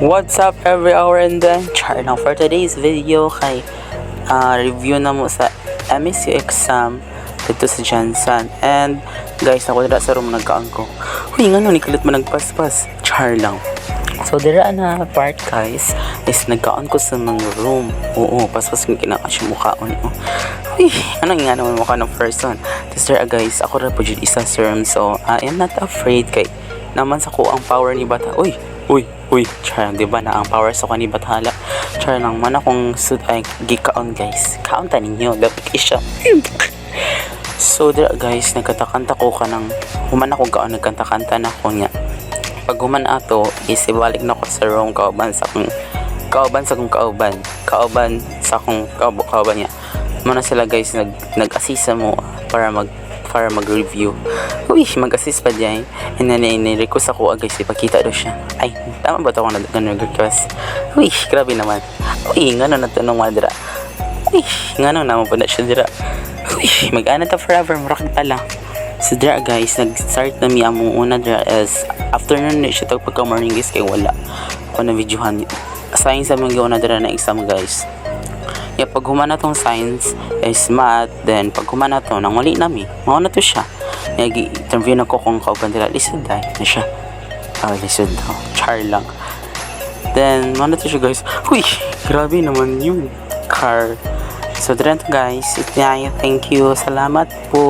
What's up every hour and then? Char lang for today's video kay review na mo sa MSU exam dito sa Jansan. And guys, ako dira sa room nagkaan ko. Uy, nga ni kalit man nagpaspas. Char lang. So dira na part guys is nagkaan ko sa mga room. Oo, paspas ng kinakasya mukhaon. Uy, ano nga naman mukha ng person. Tapos dira guys, ako rin po dyan isa sa room. So I am not afraid kay naman sa ko ang power ni Bata. Uy, char, di ba na ang power sa kani Bathala? Char lang man akong sud ay gikaon guys. Kaon ta ninyo, dapat isya. So dira guys, nagkatakanta ko kanang human ako kaon nagkanta-kanta na ko niya. Pag human ato, isibalik na ko sa room kauban sa akong kauban niya. Muna sila guys nag-assist mo para mag-review. Uy, mag-assist pa dyan. And then, request ako guys, ipakita daw siya. Ay, tama ba ito akong nag-request? Uy, grabe naman. Uy, nga na natanong madra. Uy, nga naman po na siya dira. Uy, mag-ana ta forever, marakit pala. So dira guys, nag-start na mi among una dira is afternoon na siya pagka-morning guys, kay wala ako na videohan. Science among gawa na dira na exam guys. Yeah, pag humana tong science is math, then pag humana to nang wali nami mao na to siya. Nag-interview na ko kung kauban dila lisod dai na siya. Lisod daw, char lang. Then mao na to siya guys. Uy, grabe naman yung car. So dito guys, thank you, salamat po.